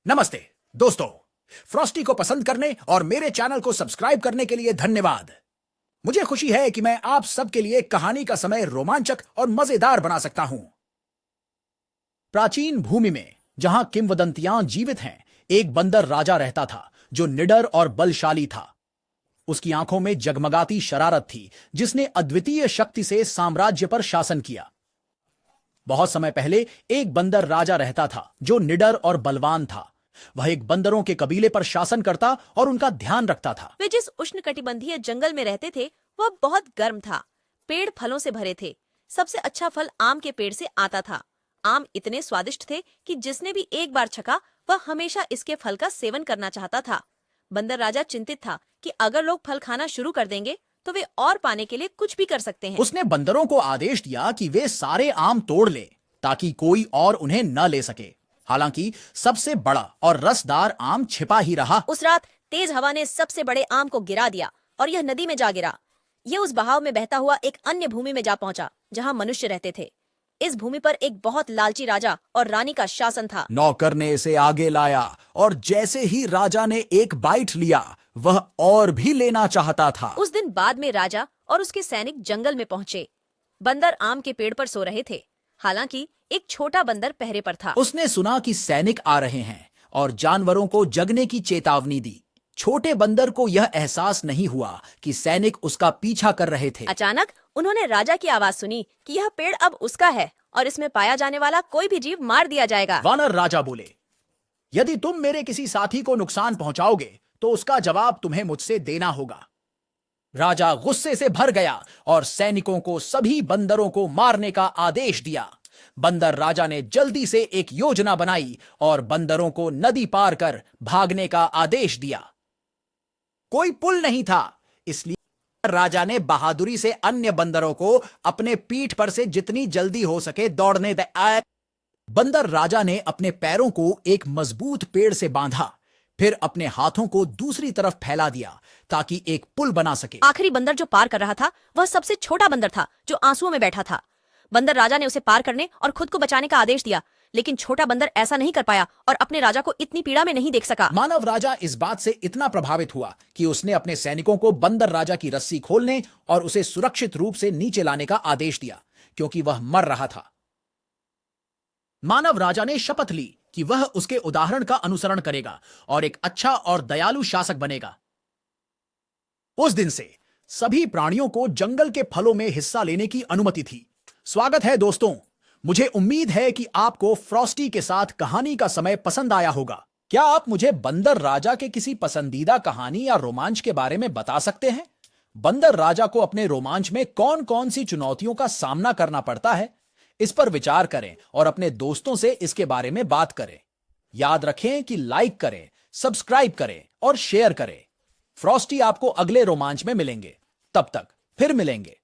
नमस्ते दोस्तों, फ्रॉस्टी को पसंद करने और मेरे चैनल को सब्सक्राइब करने के लिए धन्यवाद। मुझे खुशी है कि मैं आप सबके लिए कहानी का समय रोमांचक और मजेदार बना सकता हूं। प्राचीन भूमि में जहां किंवदंतियां जीवित हैं, एक बंदर राजा रहता था जो निडर और बलशाली था। उसकी आंखों में जगमगाती शरारत थी, जिसने अद्वितीय शक्ति से साम्राज्य पर शासन किया। बहुत समय पहले एक बंदर राजा रहता था जो निडर और बलवान था। वह एक बंदरों के कबीले पर शासन करता और उनका ध्यान रखता था। वे जिस उष्णकटिबंधीय जंगल में रहते थे वह बहुत गर्म था। पेड़ फलों से भरे थे। सबसे अच्छा फल आम के पेड़ से आता था। आम इतने स्वादिष्ट थे कि जिसने भी एक बार छका वह हमेशा इसके फल का सेवन करना चाहता था। बंदर राजा चिंतित था कि अगर लोग फल खाना शुरू कर देंगे तो वे और पाने के लिए कुछ भी कर सकते हैं। उसने बंदरों को आदेश दिया कि वे सारे आम तोड़ ले ताकि कोई और उन्हें न ले सके। हालांकि सबसे बड़ा और रसदार आम छिपा ही रहा। उस रात तेज हवा ने सबसे बड़े आम को गिरा दिया और यह नदी में जा गिरा। यह उस बहाव में बहता हुआ एक अन्य भूमि में जा पहुंचा जहां मनुष्य रहते थे। इस भूमि पर एक बहुत लालची राजा और रानी का शासन था। नौकर ने इसे आगे लाया और जैसे ही राजा ने एक बाइट लिया, वह और भी लेना चाहता था। उस दिन बाद में राजा और उसके सैनिक जंगल में पहुंचे। बंदर आम के पेड़ पर सो रहे थे। हालांकि एक छोटा बंदर पहरे पर था। उसने सुना कि सैनिक आ रहे हैं और जानवरों को जगने की चेतावनी दी। छोटे बंदर को यह एहसास नहीं हुआ कि सैनिक उसका पीछा कर रहे थे। अचानक उन्होंने राजा की आवाज सुनी कि यह पेड़ अब उसका है और इसमें पाया जाने वाला कोई भी जीव मार दिया जाएगा। वानर राजा बोले, यदि तुम मेरे किसी साथी को नुकसान पहुंचाओगे तो उसका जवाब तुम्हें मुझसे देना होगा। राजा गुस्से से भर गया और सैनिकों को सभी बंदरों को मारने का आदेश दिया। बंदर राजा ने जल्दी से एक योजना बनाई और बंदरों को नदी पार कर भागने का आदेश दिया। कोई पुल नहीं था, इसलिए राजा ने बहादुरी से अन्य बंदरों को अपने पीठ पर से जितनी जल्दी हो सके दौड़ने दिया। बंदर राजा ने अपने पैरों को एक मजबूत पेड़ से बांधा, फिर अपने हाथों को दूसरी तरफ फैला दिया ताकि एक पुल बना सके। आखिरी बंदर जो पार कर रहा था वह सबसे छोटा बंदर था जो आंसुओं में बैठा था। बंदर राजा ने उसे पार करने और खुद को बचाने का आदेश दिया, लेकिन छोटा बंदर ऐसा नहीं कर पाया और अपने राजा को इतनी पीड़ा में नहीं देख सका। मानव राजा इस बात से इतना प्रभावित हुआ कि उसने अपने सैनिकों को बंदर राजा की रस्सी खोलने और उसे सुरक्षित रूप से नीचे लाने का आदेश दिया, क्योंकि वह मर रहा था। मानव राजा ने शपथ ली कि वह उसके उदाहरण का अनुसरण करेगा और एक अच्छा और दयालु शासक बनेगा। उस दिन से सभी प्राणियों को जंगल के फलों में हिस्सा लेने की अनुमति थी। स्वागत है दोस्तों, मुझे उम्मीद है कि आपको फ्रॉस्टी के साथ कहानी का समय पसंद आया होगा। क्या आप मुझे बंदर राजा के किसी पसंदीदा कहानी या रोमांच के बारे में बता सकते हैं? बंदर राजा को अपने रोमांच में कौन कौन सी चुनौतियों का सामना करना पड़ता है? इस पर विचार करें और अपने दोस्तों से इसके बारे में बात करें। याद रखें कि लाइक करें, सब्सक्राइब करें और शेयर करें। फ्रॉस्टी आपको अगले रोमांच में मिलेंगे। तब तक फिर मिलेंगे।